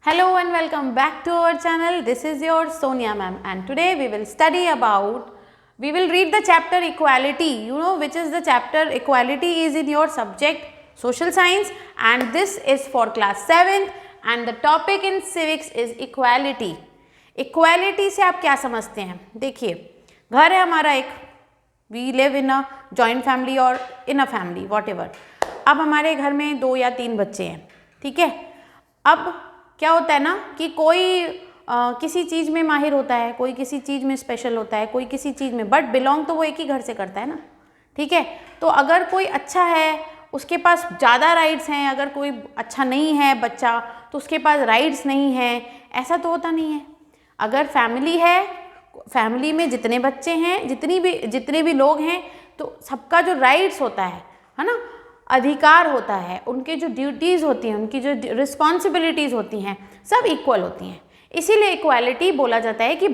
Hello and welcome back to our channel. This is your Sonia ma'am and today we will read the chapter equality. You know which is the chapter equality is in your subject social science and this is for class 7th and the topic in civics is equality. Equality से आप क्या समझते हैं? देखिए घर है हमारा एक, we live in a joint family or in a family whatever. अब हमारे घर में 2 या 3 बच्चे हैं, ठीक है। अब क्या होता है ना कि कोई किसी चीज़ में माहिर होता है, कोई किसी चीज़ में स्पेशल होता है, कोई किसी चीज़ में, बट बिलोंग तो वो एक ही घर से करता है ना, ठीक है। तो अगर कोई अच्छा है उसके पास ज़्यादा राइट्स हैं, अगर कोई अच्छा नहीं है बच्चा तो उसके पास राइट्स नहीं हैं, ऐसा तो होता नहीं है। अगर फैमिली है, फैमिली में जितने बच्चे हैं, जितने भी लोग हैं, तो सबका जो राइट्स होता है ना, अधिकार होता है, उनके जो ड्यूटीज़ होती हैं, उनकी जो रिस्पॉन्सिबिलिटीज़ होती हैं, सब इक्वल होती हैं। इसीलिए इक्वालिटी बोला जाता है कि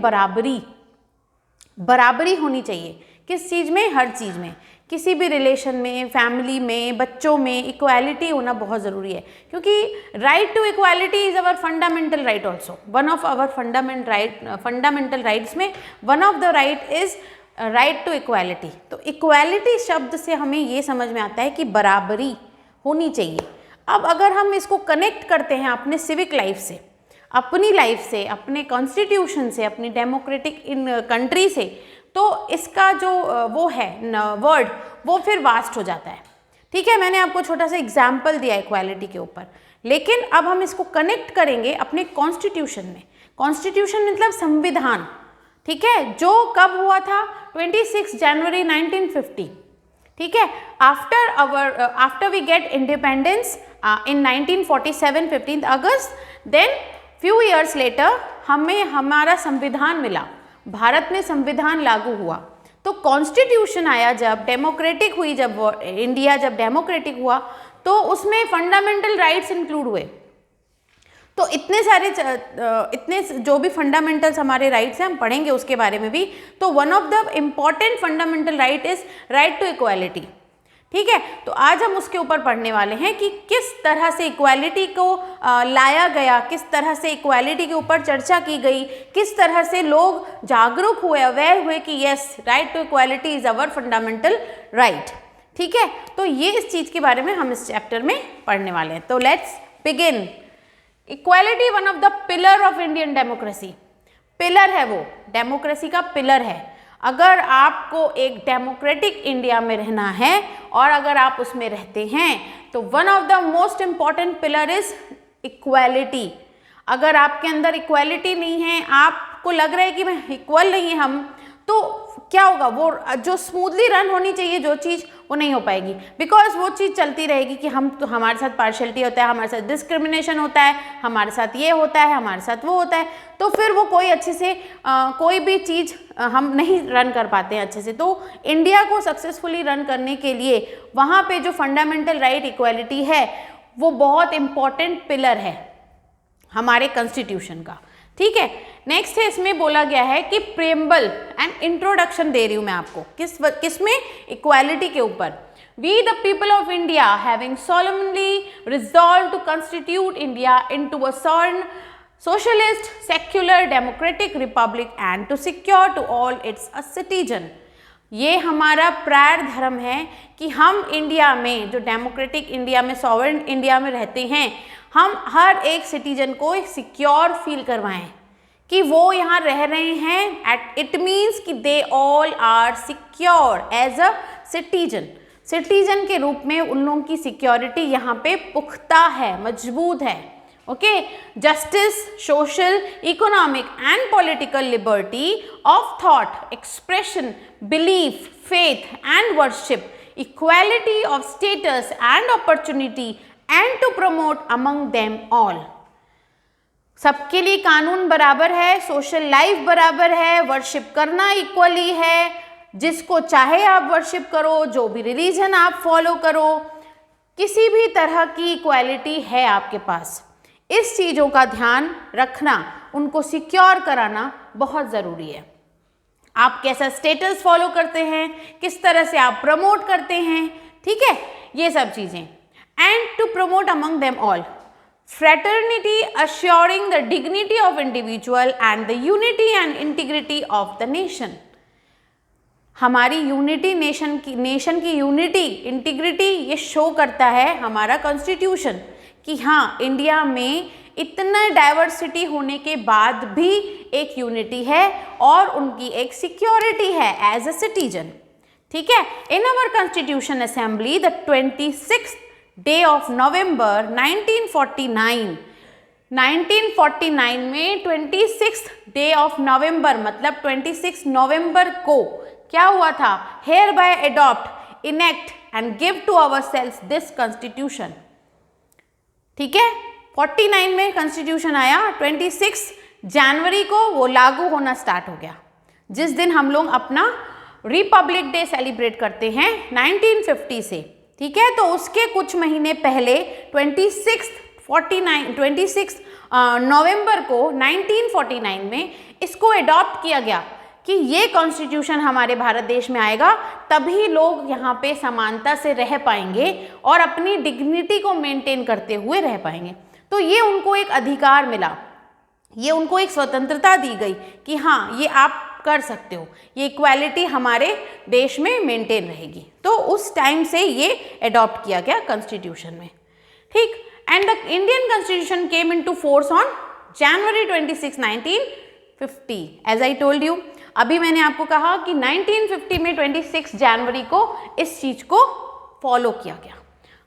बराबरी होनी चाहिए। किस चीज़ में? हर चीज़ में, किसी भी रिलेशन में, फैमिली में, बच्चों में इक्वालिटी होना बहुत ज़रूरी है, क्योंकि right to equality is our fundamental right also. One of our fundamental rights में one of the right is right to equality. तो इक्वालिटी शब्द से हमें ये समझ में आता है कि बराबरी होनी चाहिए। अब अगर हम इसको कनेक्ट करते हैं अपने सिविक लाइफ से, अपनी लाइफ से, अपने कॉन्स्टिट्यूशन से, अपनी डेमोक्रेटिक इन कंट्री से, तो इसका जो वो है वर्ड वो फिर वास्ट हो जाता है, ठीक है। मैंने आपको छोटा सा एग्जाम्पल दिया इक्वालिटी के ऊपर, लेकिन अब हम इसको कनेक्ट करेंगे अपने कॉन्स्टिट्यूशन में। कॉन्स्टिट्यूशन मतलब संविधान, ठीक है, जो कब हुआ था? 26 जनवरी 1950, ठीक है। After we get independence in 1947 15 अगस्त, देन फ्यू ईयर्स लेटर हमें हमारा संविधान मिला, भारत में संविधान लागू हुआ। तो कॉन्स्टिट्यूशन आया जब डेमोक्रेटिक हुई, जब इंडिया जब डेमोक्रेटिक हुआ तो उसमें फंडामेंटल राइट्स इंक्लूड हुए। तो इतने जो भी फंडामेंटल्स हमारे राइट्स हैं हम पढ़ेंगे उसके बारे में भी। तो one of the important fundamental right is right to equality, ठीक है। तो आज हम उसके ऊपर पढ़ने वाले हैं कि किस तरह से इक्वालिटी को लाया गया, किस तरह से इक्वालिटी के ऊपर चर्चा की गई, किस तरह से लोग जागरूक हुए, अवेयर हुए कि yes right to equality is our fundamental right, ठीक है। तो ये इस चीज़ के बारे में हम इस चैप्टर में पढ़ने वाले हैं। तो let's begin. Equality one of the pillar of Indian democracy. Pillar है वो, डेमोक्रेसी का पिलर है। अगर आपको एक डेमोक्रेटिक इंडिया में रहना है और अगर आप उसमें रहते हैं तो one of the most important pillar is equality. अगर आपके अंदर इक्वालिटी नहीं है, आपको लग रहा है कि मैं इक्वल नहीं है हम, तो क्या होगा? वो जो स्मूथली रन होनी चाहिए जो चीज़, वो नहीं हो पाएगी, बिकॉज वो चीज़ चलती रहेगी कि हम तो हमारे साथ पार्शियलिटी होता है, हमारे साथ डिस्क्रिमिनेशन होता है, हमारे साथ ये होता है, हमारे साथ वो होता है, तो फिर वो कोई अच्छे से कोई भी चीज़ हम नहीं रन कर पाते हैं अच्छे से। तो इंडिया को सक्सेसफुली रन करने के लिए वहाँ पे जो फंडामेंटल राइट इक्वालिटी है वो बहुत इम्पॉर्टेंट पिलर है हमारे कॉन्स्टिट्यूशन का, ठीक है। नेक्स्ट है, इसमें बोला गया है कि प्रेम्बल एंड इंट्रोडक्शन दे रही हूँ मैं आपको किस में? इक्वालिटी के ऊपर। We the people of India having solemnly resolved to constitute India into a sovereign, socialist, secular, democratic republic and to secure to all its a citizen। ये हमारा प्रायर धर्म है कि हम इंडिया में, जो डेमोक्रेटिक इंडिया में, सॉवरेन इंडिया में रहते हैं, हम हर एक सिटीजन को एक सिक्योर फील करवाएं कि वो यहाँ रह रहे हैं। इट मीन्स कि they all are secure as a citizen. Citizen के रूप में उन लोगों की सिक्योरिटी यहाँ पे पुख्ता है, मजबूत है, okay. Justice, social, economic and political liberty of thought, expression, belief, faith and worship, equality of status and opportunity and to promote among them all. सबके लिए कानून बराबर है, सोशल लाइफ बराबर है, वर्शिप करना इक्वली है, जिसको चाहे आप वर्शिप करो, जो भी रिलीजन आप फॉलो करो, किसी भी तरह की इक्वालिटी है आपके पास। इस चीज़ों का ध्यान रखना, उनको सिक्योर कराना बहुत ज़रूरी है। आप कैसा स्टेटस फॉलो करते हैं, किस तरह से आप प्रमोट करते हैं, ठीक है, ये सब चीज़ें। And to promote among them all, fraternity assuring the dignity of individual and the unity and integrity of the nation. हमारी यूनिटी, नेशन की यूनिटी, इंटीग्रिटी ये शो करता है हमारा कॉन्स्टिट्यूशन कि हाँ, इंडिया में इतना डाइवर्सिटी होने के बाद भी एक यूनिटी है और उनकी एक सिक्योरिटी है एज अ सिटीजन। ठीक है। In our constitution assembly the 26th day of November 1949 में 26th डे ऑफ नवंबर मतलब 26 नवंबर को क्या हुआ था? Hereby adopt, enact and give to our self this constitution. ठीक है। 49 में कॉन्स्टिट्यूशन आया, 26 जनवरी को वो लागू होना स्टार्ट हो गया, जिस दिन हम लोग अपना रिपब्लिक डे सेलिब्रेट करते हैं 1950 से। ठीक है। तो उसके कुछ महीने पहले 26 नवंबर को 1949 में इसको एडॉप्ट किया गया कि ये कॉन्स्टिट्यूशन हमारे भारत देश में आएगा, तभी लोग यहाँ पे समानता से रह पाएंगे और अपनी डिग्निटी को मेंटेन करते हुए रह पाएंगे। तो ये उनको एक अधिकार मिला, ये उनको एक स्वतंत्रता दी गई कि हाँ, ये आप कर सकते हो, ये इक्वालिटी हमारे देश में मेंटेन रहेगी। तो उस टाइम से ये एडॉप्ट किया गया कॉन्स्टिट्यूशन में। ठीक। And the Indian constitution came into force on January 26, 1950। As I told you, अभी मैंने आपको कहा कि 1950 में 26 जनवरी को इस चीज को फॉलो किया गया,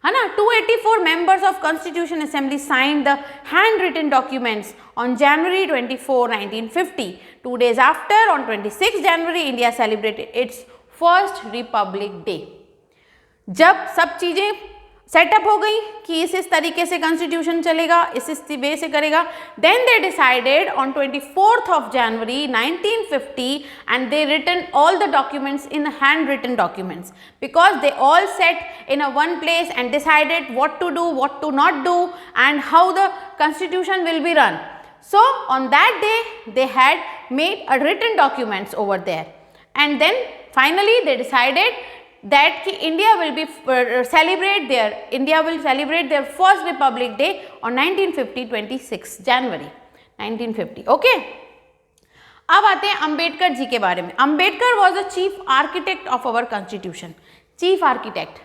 है ना। 284 members of Constitution Assembly signed the handwritten documents on January 24, 1950. 2 days after, on 26 January, India celebrated its first Republic Day. जब सब चीजें सेटअप हो गई कि इस तरीके से कॉन्स्टिट्यूशन चलेगा, इस वे से करेगा, then they decided on 24th of January 1950 and they written all the documents in handwritten documents because they all sat in a one place and decided what to do, what to not do and how the constitution will be run. So on that day they had made a written documents over there and then finally they decided that India will celebrate their first Republic Day on 1950, 26 January 1950. Okay. अब आते हैं अंबेडकर जी के बारे में। Ambedkar was the chief architect of our constitution. Chief architect,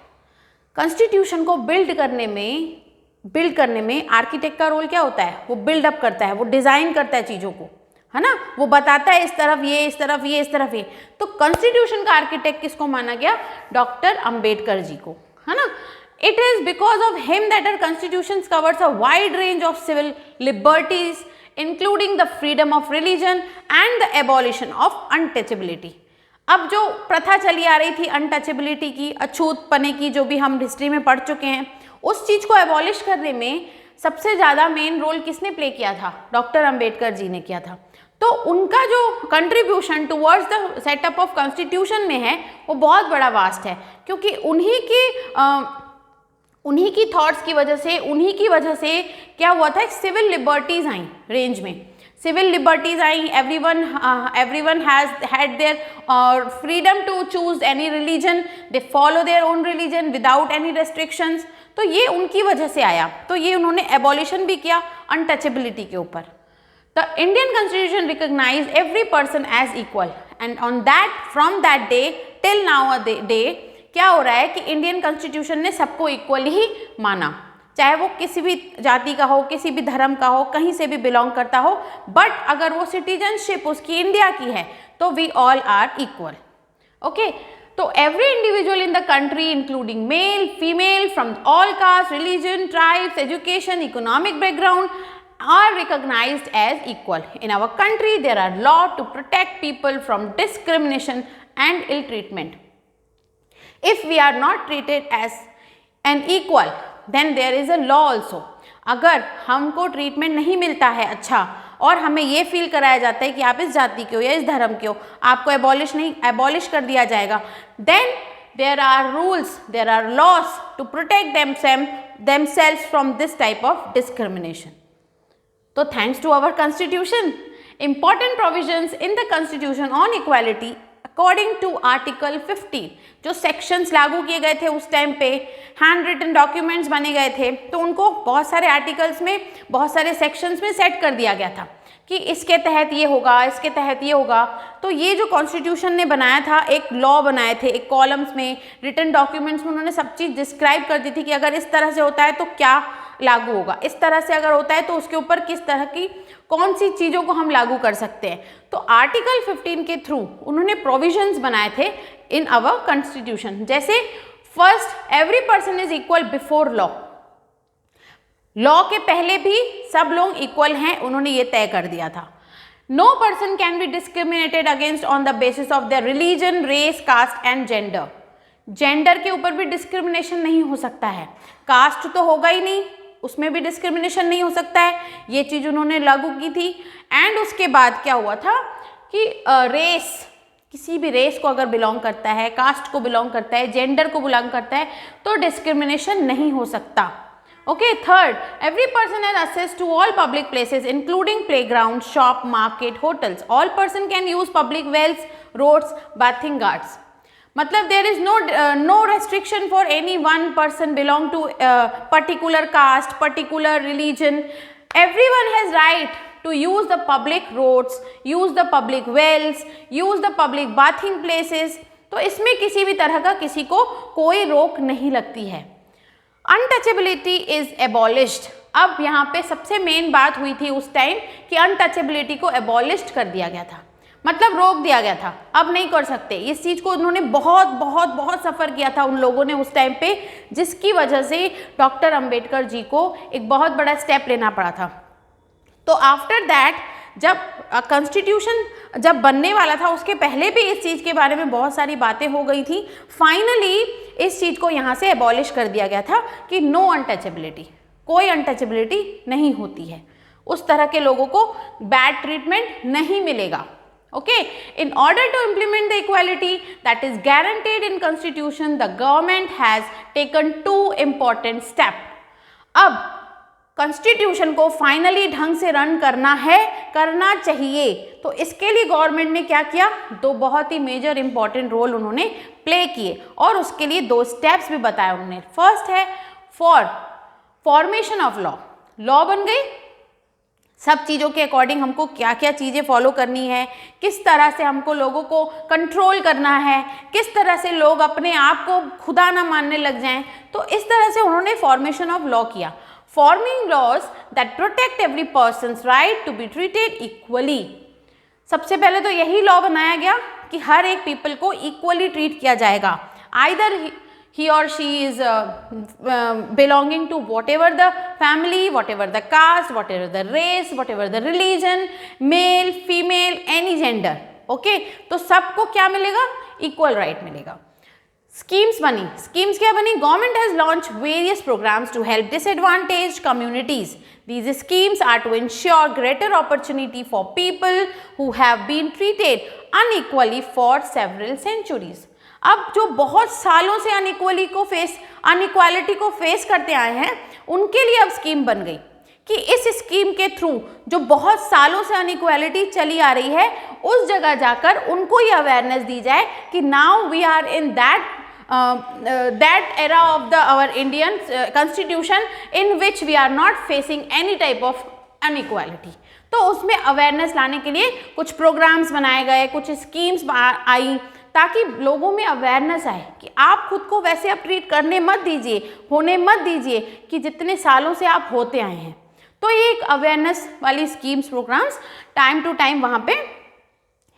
constitution को build करने में architect का रोल क्या होता है? वो बिल्डअप करता है, वो डिजाइन करता है चीजों को, है ना। वो बताता है इस तरफ ये, इस तरफ ये, इस तरफ ये। तो कॉन्स्टिट्यूशन का आर्किटेक्ट किसको माना गया? डॉक्टर अंबेडकर जी को, है ना। It is because of him that our constitution covers a wide range of civil liberties including the freedom of religion and the abolition of untouchability. अब जो प्रथा चली आ रही थी अनटचेबिलिटी की, अछूतपने की, जो भी हम हिस्ट्री में पढ़ चुके हैं, उस चीज को एबॉलिश करने में सबसे ज्यादा मेन रोल किसने प्ले किया था? डॉक्टर अंबेडकर जी ने किया था। तो उनका जो contribution towards the setup of constitution में है वो बहुत बड़ा वास्ट है, क्योंकि उन्हीं की थॉट्स की वजह से क्या हुआ था? सिविल लिबर्टीज आई रेंज में, civil liberties I, everyone has had their freedom to choose any religion, they follow their own religion without any restrictions। तो ये उनकी वजह से आया, तो ये उन्होंने एबॉलिशन भी किया अनटचेबिलिटी के ऊपर। The Indian Constitution recognized every person as equal and from that day till now day क्या हो रहा है कि इंडियन कॉन्स्टिट्यूशन ने सबको इक्वल ही माना, चाहे वो किसी भी जाति का हो, किसी भी धर्म का हो, कहीं से भी बिलोंग करता हो, बट अगर वो सिटीजनशिप उसकी इंडिया की है तो we all are equal. Okay. तो every individual in the country including male, female, from all caste, religion, tribes, education, economic background are recognized as equal. In our country, there are laws to protect people from discrimination and ill treatment. If we are not treated as an equal, then there is a law also. अगर हमको treatment नहीं मिलता है अच्छा और हमें ये feel कराया जाता है कि आप इस जाति के हो या इस धर्म के हो, आपको एबॉलिश कर दिया जाएगा, then there are rules, there are laws to protect themselves from this type of discrimination. So thanks to our constitution, important provisions in the constitution on equality according to article 15 जो sections लागू किए गए थे उस time पे, hand written documents बने गए थे, तो उनको बहुत सारे आर्टिकल्स में, बहुत सारे सेक्शंस में सेट कर दिया गया था कि इसके तहत ये होगा, इसके तहत ये होगा। तो ये जो कॉन्स्टिट्यूशन ने बनाया था, एक लॉ बनाए थे, एक कॉलम्स में, रिटन डॉक्यूमेंट्स में उन्होंने सब चीज़ डिस्क्राइब कर दी थी कि अगर इस तरह से होता है तो क्या लागू होगा, इस तरह से अगर होता है तो उसके ऊपर किस तरह की कौन सी चीज़ों को हम लागू कर सकते हैं। तो आर्टिकल 15 के थ्रू उन्होंने प्रोविजंस बनाए थे इन आवर कॉन्स्टिट्यूशन। जैसे first, every person is equal before law, law के पहले भी सब लोग इक्वल हैं, उन्होंने ये तय कर दिया था। No person can be discriminated against on the basis of the religion, race, caste and gender. Gender के ऊपर भी डिस्क्रिमिनेशन नहीं हो सकता है, कास्ट तो होगा ही नहीं, उसमें भी डिस्क्रिमिनेशन नहीं हो सकता है, ये चीज़ उन्होंने लागू की थी। एंड उसके बाद क्या हुआ था कि रेस, किसी भी रेस को अगर बिलोंग करता है, कास्ट को बिलोंग करता है, जेंडर को बिलोंग करता है, तो डिस्क्रिमिनेशन नहीं हो सकता। Okay, third, every person has access to all public places including playground, shop, market, hotels. All person can use public wells, roads, bathing guards. मतलब there is no restriction for any one person belong to particular caste, particular religion. Everyone has right to use the public roads, use the public wells, use the public bathing places। तो इसमें किसी भी तरह का किसी को कोई रोक नहीं लगती है। Untouchability is abolished. अब यहाँ पे सबसे मेन बात हुई थी उस टाइम कि अनटचेबिलिटी को एबॉलिश्ड कर दिया गया था, मतलब रोक दिया गया था, अब नहीं कर सकते। इस चीज़ को उन्होंने बहुत बहुत बहुत सफ़र किया था उन लोगों ने उस टाइम पे, जिसकी वजह से डॉक्टर अंबेडकर जी को एक बहुत बड़ा स्टेप लेना पड़ा था। तो आफ्टर दैट जब कॉन्स्टिट्यूशन जब बनने वाला था, उसके पहले भी इस चीज़ के बारे में बहुत सारी बातें हो गई थी। फाइनली इस चीज़ को यहाँ से एबॉलिश कर दिया गया था कि नो अनटचेबिलिटी, कोई अनटचेबिलिटी नहीं होती है, उस तरह के लोगों को बैड ट्रीटमेंट नहीं मिलेगा। Okay, in order to implement the equality that is guaranteed in constitution, the government has taken 2 important step. अब कॉन्स्टिट्यूशन को फाइनली ढंग से रन करना है, करना चाहिए, तो इसके लिए गवर्नमेंट ने क्या किया, 2 बहुत ही मेजर इंपॉर्टेंट रोल उन्होंने प्ले किए और उसके लिए 2 स्टेप्स भी बताए उन्होंने। फर्स्ट है for formation of law. Law बन गई, सब चीज़ों के अकॉर्डिंग हमको क्या क्या चीज़ें फॉलो करनी है, किस तरह से हमको लोगों को कंट्रोल करना है, किस तरह से लोग अपने आप को खुदा ना मानने लग जाएं, तो इस तरह से उन्होंने फॉर्मेशन ऑफ लॉ किया। Forming laws that protect every persons right to be treated equally. सबसे पहले तो यही लॉ बनाया गया कि हर एक पीपल को इक्वली ट्रीट किया जाएगा, either he or she is belonging to whatever the family, whatever the caste, whatever the race, whatever the religion, male, female, any gender। Okay, तो सबको क्या मिलेगा, इक्वल राइट मिलेगा। स्कीम्स बनी, स्कीम्स क्या बनी, government has launch various programmes to help disadvantage communities. These schemes are to ensure greater opportunity for people who have been treated unequally for several centuries। अब जो बहुत सालों से अनइक्वालिटी को फेस करते आए हैं, उनके लिए अब स्कीम बन गई कि इस स्कीम के थ्रू जो बहुत सालों से अनइक्वालिटी चली आ रही है, उस जगह जाकर उनको ये अवेयरनेस दी जाए कि now we are in that era of our Indian constitution in which we are not facing any type of inequality। तो उसमें अवेयरनेस लाने के लिए कुछ प्रोग्राम्स बनाए गए, कुछ स्कीम्स आई, ताकि लोगों में अवेयरनेस आए कि आप खुद को वैसे अब ट्रीट करने मत दीजिए, होने मत दीजिए कि जितने सालों से आप होते आए हैं। तो ये एक अवेयरनेस वाली schemes, programmes time to time वहाँ पे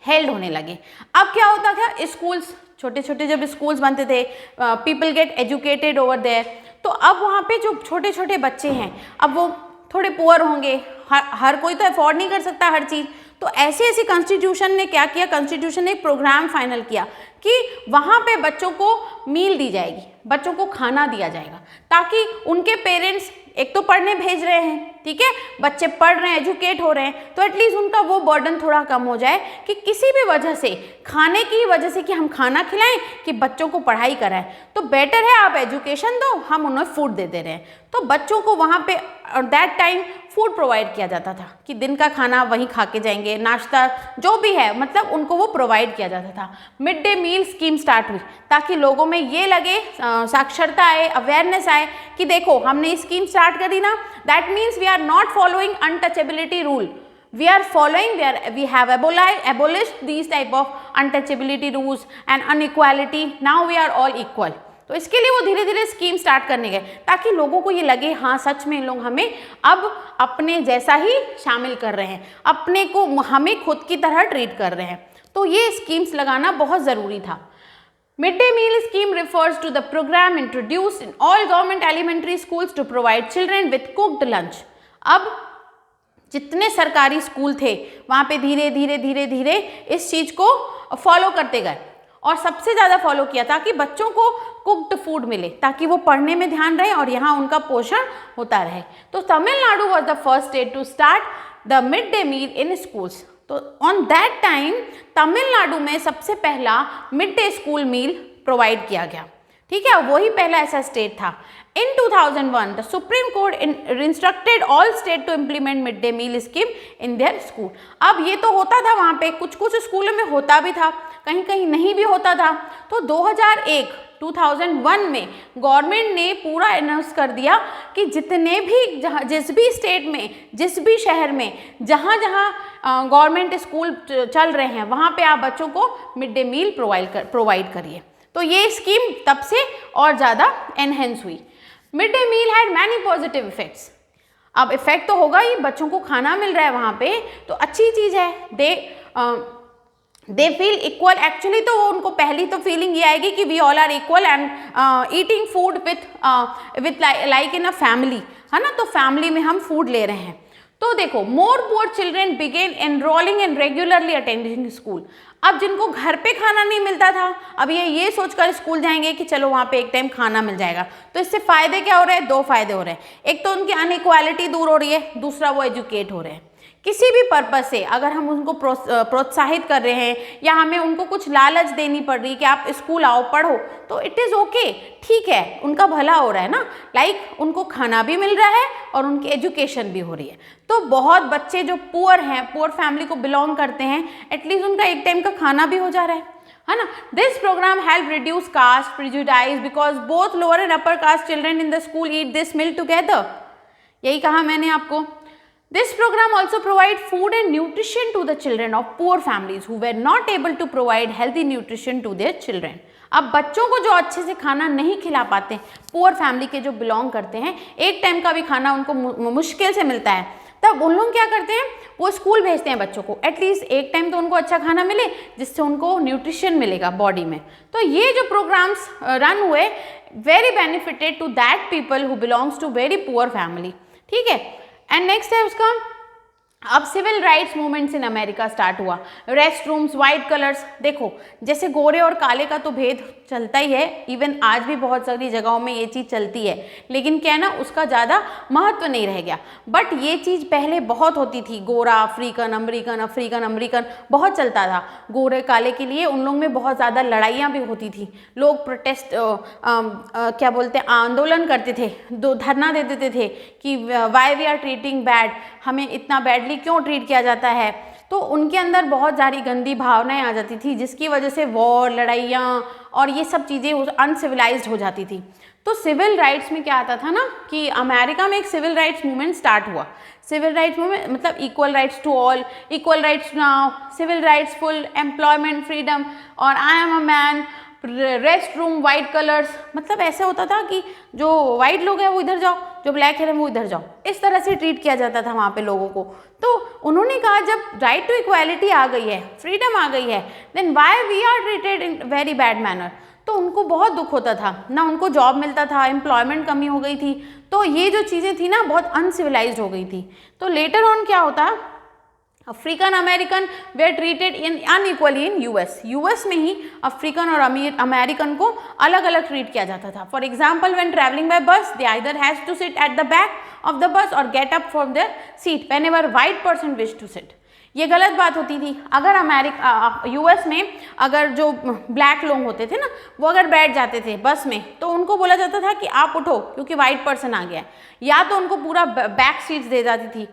हेल्ड होने लगे। अब क्या होता था, स्कूल्स, छोटे छोटे जब स्कूल्स बनते थे, people get educated over there, तो अब वहाँ पे जो छोटे छोटे बच्चे हैं, अब वो थोड़े पुअर होंगे, हर कोई तो अफोर्ड नहीं कर सकता हर चीज़। तो ऐसे कॉन्स्टिट्यूशन ने क्या किया, कॉन्स्टिट्यूशन ने एक प्रोग्राम फाइनल किया कि वहाँ पे बच्चों को मील दी जाएगी, बच्चों को खाना दिया जाएगा, ताकि उनके पेरेंट्स एक तो पढ़ने भेज रहे हैं, ठीक है, बच्चे पढ़ रहे हैं, एजुकेट हो रहे हैं, तो एटलीस्ट उनका वो बर्डन थोड़ा कम हो जाए कि किसी भी वजह से, खाने की वजह से कि हम खाना खिलाएं कि बच्चों को पढ़ाई कराएं, तो बेटर है आप एजुकेशन दो, हम उन्हें फूड दे दे रहे हैं। तो बच्चों को वहाँ पे दैट टाइम फूड प्रोवाइड किया जाता था कि दिन का खाना वहीं खा के जाएंगे, नाश्ता जो भी है, मतलब उनको वो प्रोवाइड किया जाता था। Mid day meal scheme start हुई ताकि लोगों में ये लगे, साक्षरता आए, अवेयरनेस आए कि देखो हमने ये स्कीम स्टार्ट करी ना, that means we are not following untouchability rule, we are following, we have abolished these type of untouchability rules and inequality, now we are all equal। तो इसके लिए वो धीरे धीरे स्कीम स्टार्ट करने गए ताकि लोगों को ये लगे हाँ सच में लोग हमें अब अपने जैसा ही शामिल कर रहे हैं, अपने को हमें खुद की तरह ट्रीट कर रहे हैं। तो ये स्कीम्स लगाना बहुत ज़रूरी था। Mid day meal scheme refers to the program introduced in all government elementary schools to provide children with cooked lunch। अब जितने सरकारी स्कूल थे वहाँ पे धीरे धीरे धीरे धीरे इस चीज़ को फॉलो करते गए और सबसे ज़्यादा फॉलो किया था कि बच्चों को कुक्ड फूड मिले ताकि वो पढ़ने में ध्यान रहे और यहाँ उनका पोषण होता रहे। तो Tamil Nadu was the first state to start the mid day meal in schools. तो ऑन दैट टाइम तमिलनाडु में सबसे पहला mid day school meal provide किया गया, ठीक है, वही पहला ऐसा स्टेट था। In 2001, the Supreme Court instructed all states to implement midday meal scheme in their school। अब ये तो होता था वहाँ पे, कुछ कुछ स्कूलों में होता भी था, कहीं कहीं नहीं भी होता था। तो 2001 में गवर्नमेंट ने पूरा अनाउंस कर दिया कि जितने भी जिस भी स्टेट में, जिस भी शहर में जहाँ जहाँ गवर्नमेंट स्कूल चल रहे हैं वहाँ पे आप बच्चों को मिड डे मील प्रोवाइड करिए। तो ये स्कीम तब से और ज़्यादा एनहेंस हुई। Mid day meal had many positive effects. अब इफेक्ट तो होगा ही, बच्चों को खाना मिल रहा है वहाँ पे तो अच्छी चीज़ है। दे फील इक्वल, एक्चुअली तो वो उनको पहली तो फीलिंग ये आएगी कि we all are equal and eating food with like in a family, है ना, तो फैमिली में हम फूड ले रहे हैं। तो देखो more poor children began enrolling in regularly attending school. अब जिनको घर पे खाना नहीं मिलता था अब ये सोचकर स्कूल जाएंगे कि चलो वहाँ पे एक टाइम खाना मिल जाएगा। तो इससे फ़ायदे क्या हो रहे हैं? दो फायदे हो रहे हैं, एक तो उनकी अनइक्वालिटी दूर हो रही है, दूसरा वो एजुकेट हो रहे हैं। किसी भी पर्पज़ से अगर हम उनको प्रोत्साहित कर रहे हैं या हमें उनको कुछ लालच देनी पड़ रही है कि आप स्कूल आओ पढ़ो, तो इट इज़ ओके, ठीक है, उनका भला हो रहा है ना, लाइक उनको खाना भी मिल रहा है और उनकी एजुकेशन भी हो रही है। तो बहुत बच्चे जो पुअर हैं, पुअर फैमिली को बिलोंग करते हैं, एटलीस्ट उनका एक टाइम का खाना भी हो जा रहा है ना। This programme help reduce caste prejudice because both lower and upper caste children in the school eat this meal together. यही कहा मैंने आपको। This program also provide food and nutrition to the children of poor families who were not able to provide healthy nutrition to their children। अब बच्चों को जो अच्छे से खाना नहीं खिला पाते, पुअर फैमिली के जो बिलोंग करते हैं, एक टाइम का भी खाना उनको मुश्किल से मिलता है, तब उन लोग क्या करते हैं, वो स्कूल भेजते हैं बच्चों को, एटलीस्ट एक टाइम तो उनको अच्छा खाना मिले जिससे उनको न्यूट्रिशन मिलेगा बॉडी में। तो ये जो प्रोग्राम्स रन हुए very benefited to that people who belongs to very poor family, ठीक है। एंड नेक्स्ट है उसका, अब civil rights movements in America start हुआ। रेस्ट रूम्स, वाइट कलर्स, देखो जैसे गोरे और काले का तो भेद चलता ही है, इवन आज भी बहुत सारी जगहों में ये चीज़ चलती है, लेकिन क्या है ना, उसका ज़्यादा महत्व नहीं रह गया। बट ये चीज़ पहले बहुत होती थी, गोरा अफ्रीकन, अमेरिकन, अफ्रीकन अमेरिकन बहुत चलता था। गोरे काले के लिए उन लोग में बहुत ज़्यादा लड़ाइयाँ भी होती थी, लोग प्रोटेस्ट क्या बोलते हैं, आंदोलन करते थे, धरना दे देते थे कि why we are treating bad, हमें इतना बैडली क्यों ट्रीट किया जाता है। तो उनके अंदर बहुत सारी गंदी भावनाएं आ जाती थी जिसकी वजह से वॉर, लड़ाइयाँ और ये सब चीज़ें अनसिविलाइज्ड हो जाती थी। तो सिविल राइट्स में क्या आता था ना कि अमेरिका में एक सिविल राइट्स मूवमेंट स्टार्ट हुआ। सिविल राइट्स मूवमेंट मतलब equal rights to all, equal rights now, civil rights, full employment freedom और I am a man, rest room, white colours, मतलब ऐसे होता था कि जो वाइट लोग हैं वो इधर जाओ, जो ब्लैक है वो इधर जाओ, इस तरह से ट्रीट किया जाता था वहाँ पे लोगों को। तो उन्होंने कहा जब राइट टू इक्वालिटी आ गई है, फ्रीडम आ गई है, then why we are treated in very bad manner. तो उनको बहुत दुख होता था, ना उनको जॉब मिलता था, एम्प्लॉयमेंट कमी हो गई थी, तो ये जो चीज़ें थी ना बहुत अनसिविलाइज्ड हो गई थी। तो लेटर ऑन क्या होता, African American way treated in unequally in US. US में ही अफ्रीकन और अमेरिकन को अलग अलग ट्रीट किया जाता था। For example when travelling by bus they either has to sit at the back of the bus और get up from their seat whenever white person wish to sit. ये गलत बात होती थी। अगर यूएस में अगर जो ब्लैक लोग होते थे ना, वो अगर बैठ जाते थे बस में, तो उनको बोला जाता था कि आप उठो क्योंकि वाइट पर्सन आ गया है, या तो उनको पूरा बैक सीट्स दी जाती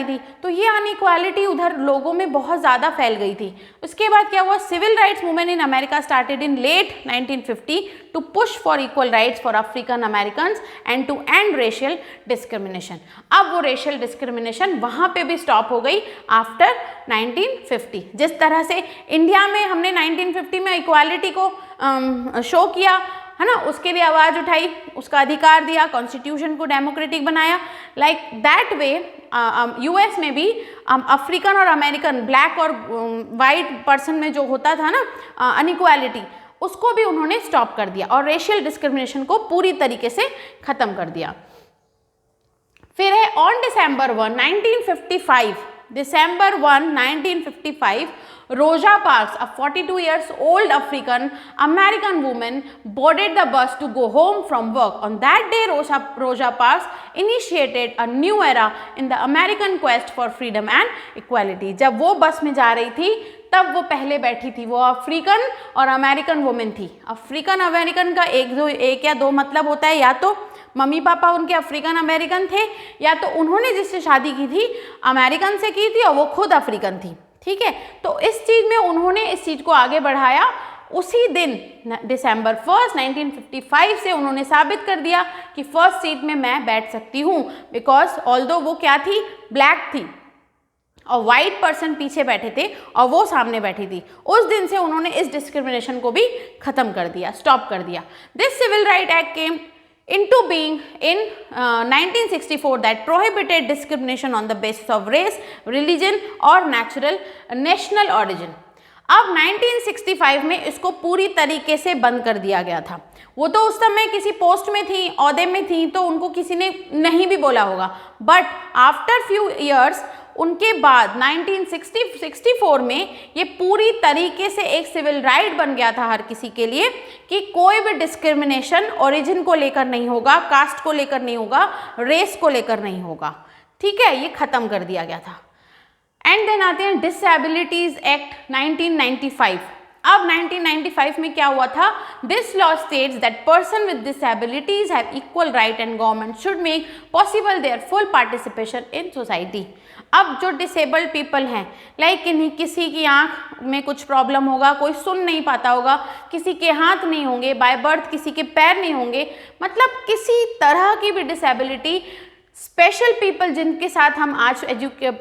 थी। तो ये अनइक्वालिटी उधर लोगों में बहुत ज़्यादा फैल गई थी। उसके बाद क्या हुआ, civil rights movement in America started in late 1950 to push for equal rights for African American and to end racial discrimination. अब वो रेशियल डिस्क्रिमिनेशन वहाँ पे भी स्टॉप हो गई आफ्टर 1950। जिस तरह से इंडिया में हमने 1950 में इक्वालिटी को शो किया है ना, उसके लिए आवाज़ उठाई, उसका अधिकार दिया, कॉन्स्टिट्यूशन को डेमोक्रेटिक बनाया, लाइक दैट वे यूएस में भी अफ्रीकन और अमेरिकन, ब्लैक और वाइट पर्सन में जो होता था ना अनइक्वालिटी, उसको भी उन्होंने स्टॉप कर दिया और रेशियल डिस्क्रिमिनेशन को पूरी तरीके से ख़त्म कर दिया। फिर है on December 1, 1955, Rosa Parks, a 42 years old African American woman, boarded the bus to go home from work. On that day, Rosa Parks initiated a new era in the American quest for freedom and equality. जब वो बस में जा रही थी तब वो पहले बैठी थी। वो अफ्रीकन और अमेरिकन वुमेन थी। अफ्रीकन अमेरिकन का एक या दो मतलब होता है, या तो मम्मी पापा उनके अफ्रीकन अमेरिकन थे, या तो उन्होंने जिससे शादी की थी अमेरिकन से की थी और वो खुद अफ्रीकन थी। ठीक है, तो इस चीज़ में उन्होंने इस चीज़ को आगे बढ़ाया। उसी दिन December 1, 1955 से उन्होंने साबित कर दिया कि फर्स्ट सीट में मैं बैठ सकती हूँ, बिकॉज ऑल्दो वो क्या थी, ब्लैक थी और वाइट पर्सन पीछे बैठे थे और वो सामने बैठी थी। उस दिन से उन्होंने इस डिस्क्रिमिनेशन को भी खत्म कर दिया, स्टॉप कर दिया। This civil right act came into being in 1964 that prohibited discrimination on the basis of race, religion or national origin. अब 1965 में इसको पूरी तरीके से बंद कर दिया गया था। वो तो उस समय किसी पोस्ट में थी, ओहदे में थी, तो उनको किसी ने नहीं भी बोला होगा, बट आफ्टर फ्यू ईयर्स उनके बाद 1964 में ये पूरी तरीके से एक सिविल राइट बन गया था हर किसी के लिए कि कोई भी डिस्क्रिमिनेशन ओरिजिन को लेकर नहीं होगा, कास्ट को लेकर नहीं होगा, रेस को लेकर नहीं होगा। ठीक है, ये खत्म कर दिया गया था। एंड देन आते हैं डिसेबिलिटीज एक्ट 1995। अब 1995 में क्या हुआ था, this law states that person with disabilities have equal right and government should make possible there full participation in society. अब जो डिसेबल्ड पीपल हैं, लाइक किसी की आंख में कुछ प्रॉब्लम होगा, कोई सुन नहीं पाता होगा, किसी के हाथ नहीं होंगे, बाय बर्थ किसी के पैर नहीं होंगे, मतलब किसी तरह की भी डिसेबिलिटी, स्पेशल पीपल जिनके साथ हम आज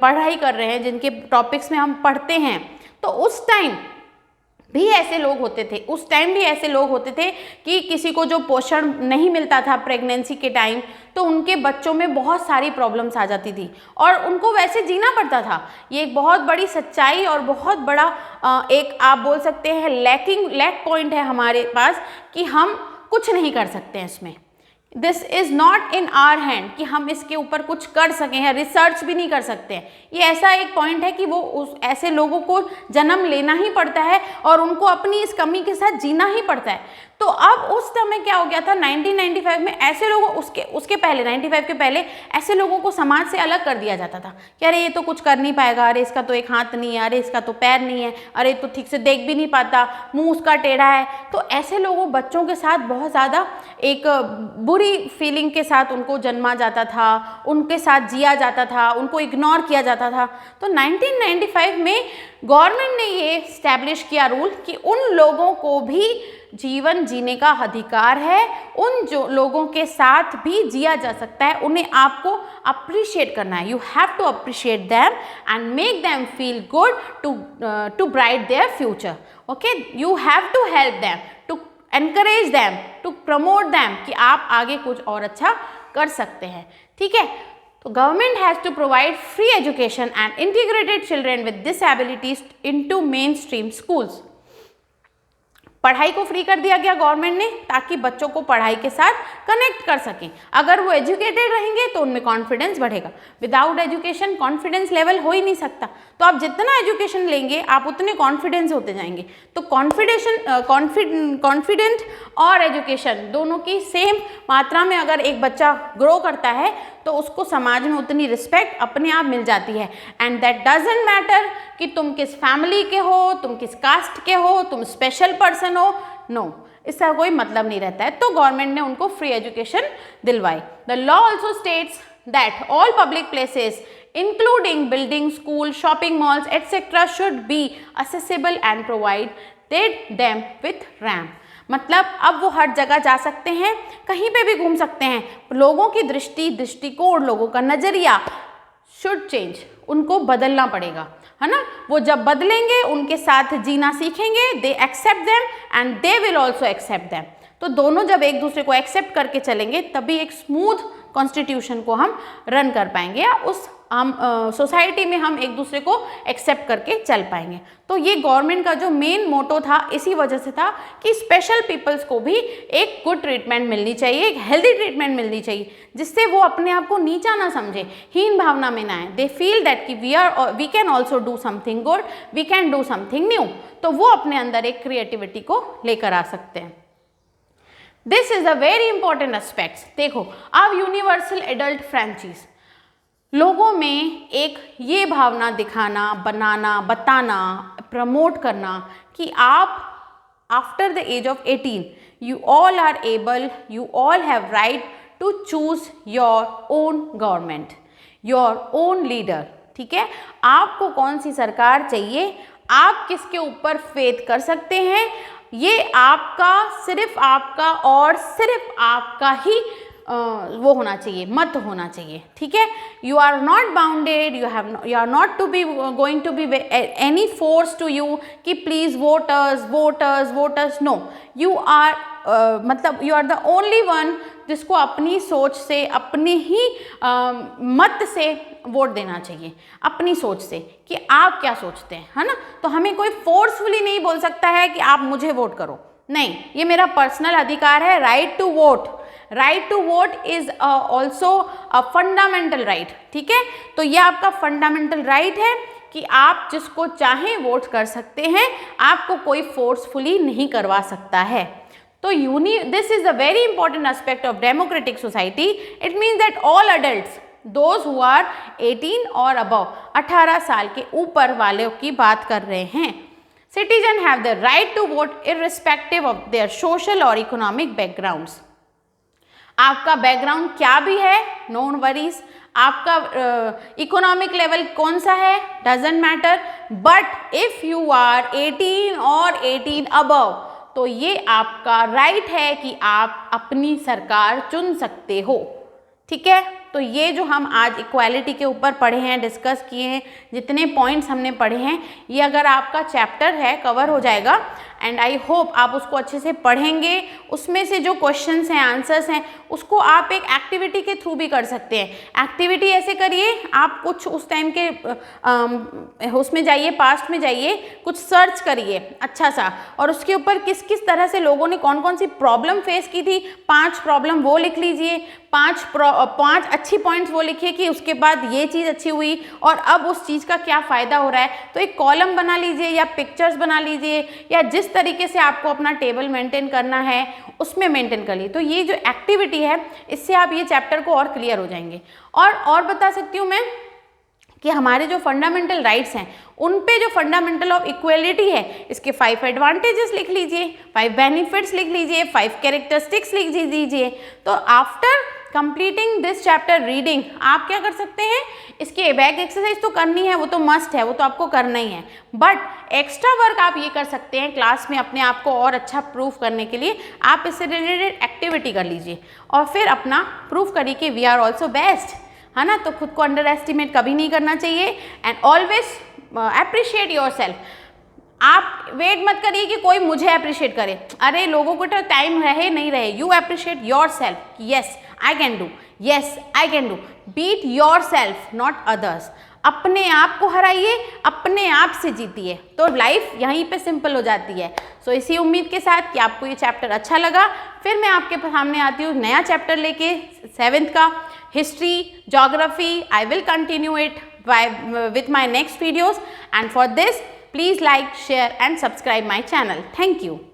पढ़ाई कर रहे हैं, जिनके टॉपिक्स में हम पढ़ते हैं, तो उस टाइम भी ऐसे लोग होते थे। उस टाइम भी ऐसे लोग होते थे कि किसी को जो पोषण नहीं मिलता था प्रेगनेंसी के टाइम, तो उनके बच्चों में बहुत सारी प्रॉब्लम्स आ जाती थी और उनको वैसे जीना पड़ता था। ये एक बहुत बड़ी सच्चाई और बहुत बड़ा एक आप बोल सकते हैं लैक पॉइंट है हमारे पास कि हम कुछ नहीं कर सकते हैं इसमें। This is not in our hand कि हम इसके ऊपर कुछ कर सकें, या रिसर्च भी नहीं कर सकते हैं। ये ऐसा एक पॉइंट है कि वो ऐसे लोगों को जन्म लेना ही पड़ता है और उनको अपनी इस कमी के साथ जीना ही पड़ता है। तो अब उस समय क्या हो गया था, 1995 में ऐसे लोगों उसके पहले 95 के पहले ऐसे लोगों को समाज से अलग कर दिया जाता था कि अरे ये तो कुछ कर नहीं पाएगा, अरे इसका तो एक हाथ नहीं है, अरे इसका तो पैर नहीं है, अरे तो ठीक से देख भी नहीं पाता, मुंह उसका टेढ़ा है। तो ऐसे लोगों बच्चों के साथ बहुत ज़्यादा एक बुरी फीलिंग के साथ उनको जन्मा जाता था, उनके साथ जिया जाता था, उनको इग्नोर किया जाता था। तो 1995 में गवर्नमेंट ने ये इस्टेब्लिश किया रूल कि उन लोगों को भी जीवन जीने का अधिकार है, उन जो लोगों के साथ भी जिया जा सकता है, उन्हें आपको अप्रिशिएट करना है। You have to appreciate them and make them feel good to bright their future. Okay, you have to help them, to encourage them, to promote them कि आप आगे कुछ और अच्छा कर सकते हैं। ठीक है, तो government has to provide free education and integrated children with disabilities into mainstream schools. पढ़ाई को फ्री कर दिया गया गवर्नमेंट ने ताकि बच्चों को पढ़ाई के साथ कनेक्ट कर सकें। अगर वो एजुकेटेड रहेंगे तो उनमें कॉन्फिडेंस बढ़ेगा। विदाउट एजुकेशन कॉन्फिडेंस लेवल हो ही नहीं सकता। तो आप जितना एजुकेशन लेंगे आप उतने कॉन्फिडेंस होते जाएंगे। तो कॉन्फिडेंट और एजुकेशन दोनों की सेम मात्रा में अगर एक बच्चा ग्रो करता है तो उसको समाज में उतनी रिस्पेक्ट अपने आप मिल जाती है। एंड दैट डजंट मैटर कि तुम किस फैमिली के हो, तुम किस कास्ट के हो, तुम स्पेशल पर्सन हो, नो, इसका कोई मतलब नहीं रहता है। तो गवर्नमेंट ने उनको फ्री एजुकेशन दिलवाई। The law also states that all public places including buildings, schools, shopping malls, etc. should be accessible and provided them with ramp. मतलब अब वो हर जगह जा सकते हैं, कहीं पे भी घूम सकते हैं। लोगों की दृष्टिकोण, लोगों का नज़रिया शुड चेंज, उनको बदलना पड़ेगा, है ना। वो जब बदलेंगे, उनके साथ जीना सीखेंगे, they accept them and they will also accept them. तो दोनों जब एक दूसरे को एक्सेप्ट करके चलेंगे तभी एक स्मूथ कॉन्स्टिट्यूशन को हम रन कर पाएंगे, या उस सोसाइटी में हम एक दूसरे को एक्सेप्ट करके चल पाएंगे। तो ये गवर्नमेंट का जो मेन मोटो था इसी वजह से था कि स्पेशल पीपल्स को भी एक गुड ट्रीटमेंट मिलनी चाहिए, एक हेल्दी ट्रीटमेंट मिलनी चाहिए, जिससे वो अपने आप को नीचा ना समझे, हीन भावना में ना आए। दे फील दैट कि we can also do something good, we can do something new. तो वो अपने अंदर एक क्रिएटिविटी को लेकर आ सकते हैं। This is a very important aspects. देखो, अब यूनिवर्सल एडल्ट फ्रेंचाइज, लोगों में एक ये भावना दिखाना, बनाना, बताना, प्रमोट करना कि आप after the age of 18 you all are able, you all have right to choose your own government, your own leader. ठीक है, आपको कौन सी सरकार चाहिए, आप किसके ऊपर फेथ कर सकते हैं, ये आपका, सिर्फ आपका और सिर्फ आपका ही वो होना चाहिए, मत होना चाहिए। ठीक है, you are not bounded, you are not to be going to be any force to you कि please voters voters voters, no, you are मतलब you are the only one जिसको अपनी सोच से, अपने ही मत से वोट देना चाहिए, अपनी सोच से कि आप क्या सोचते हैं, है ना। तो हमें कोई फोर्सफुली नहीं बोल सकता है कि आप मुझे वोट करो, नहीं, ये मेरा पर्सनल अधिकार है। Right to vote, right to vote is also a fundamental right. ठीक है, तो ये आपका फंडामेंटल राइट है कि आप जिसको चाहें वोट कर सकते हैं, आपको कोई फोर्सफुली नहीं करवा सकता है। तो this is a very important aspect of democratic society. It means that all adults, those who are 18 और अबव, 18 साल के ऊपर वालों की बात कर रहे हैं। Citizen have the right to vote irrespective of their social और इकोनॉमिक बैकग्राउंड्स। आपका बैकग्राउंड क्या भी है, नो वरीज, आपका इकोनॉमिक लेवल कौन सा है, doesn't matter, but if you are 18 और 18 अबव, तो ये आपका राइट है कि आप अपनी सरकार चुन सकते हो। ठीक है, तो ये जो हम आज इक्वालिटी के ऊपर पढ़े हैं, डिस्कस किए हैं, जितने पॉइंट्स हमने पढ़े हैं, ये अगर आपका चैप्टर है कवर हो जाएगा। एंड आई होप आप उसको अच्छे से पढ़ेंगे। उसमें से जो क्वेश्चंस हैं, आंसर्स हैं, उसको आप एक एक्टिविटी के थ्रू भी कर सकते हैं। एक्टिविटी ऐसे करिए, आप कुछ उस टाइम के उसमें जाइए, पास्ट में जाइए, कुछ सर्च करिए अच्छा सा, और उसके ऊपर किस किस तरह से लोगों ने कौन कौन सी प्रॉब्लम फेस की थी, 5 प्रॉब्लम वो लिख लीजिए, 5 अच्छी पॉइंट्स वो लिखिए कि उसके बाद ये चीज़ अच्छी हुई और अब उस चीज़ का क्या फ़ायदा हो रहा है। तो एक कॉलम बना लीजिए या पिक्चर्स बना लीजिए, या जिस तरीके से आपको अपना टेबल मेंटेन करना है उसमें मेंटेन कर लीजिए। तो ये जो एक्टिविटी है, इससे आप ये चैप्टर को और क्लियर हो जाएंगे। और बता सकती हूँ मैं कि हमारे जो फंडामेंटल राइट्स हैं, उन पे जो फंडामेंटल ऑफ इक्वलिटी है, इसके 5 एडवांटेजेस लिख लीजिए, 5 बेनिफिट्स लिख लीजिए, 5 कैरेक्टरिस्टिक्स लिख दीजिए। तो after completing this chapter reading आप क्या कर सकते हैं, इसके बैक एक्सरसाइज तो करनी है, वो तो मस्ट है, वो तो आपको करना ही है, बट एक्स्ट्रा वर्क आप ये कर सकते हैं क्लास में अपने आप को और अच्छा प्रूफ करने के लिए। आप इससे रिलेटेड एक्टिविटी कर लीजिए और फिर अपना प्रूफ करिए कि वी आर ऑल्सो बेस्ट, है ना। तो खुद को अंडर एस्टिमेट कभी नहीं करना चाहिए and always appreciate your self. आप वेट मत करिए कि कोई मुझे अप्रिशिएट करे, अरे लोगों को तो टाइम रहे नहीं रहे, you appreciate yourself, yes I can do, yes I can do, beat yourself not others. अपने आप को हराइए, अपने आप से जीतिए, तो लाइफ यहीं पे सिंपल हो जाती है। सो इसी उम्मीद के साथ कि आपको ये चैप्टर अच्छा लगा, फिर मैं आपके सामने आती हूँ नया चैप्टर लेके 7th का history geography. I will continue it with my next videos, and for this please like, share and subscribe my channel. Thank you.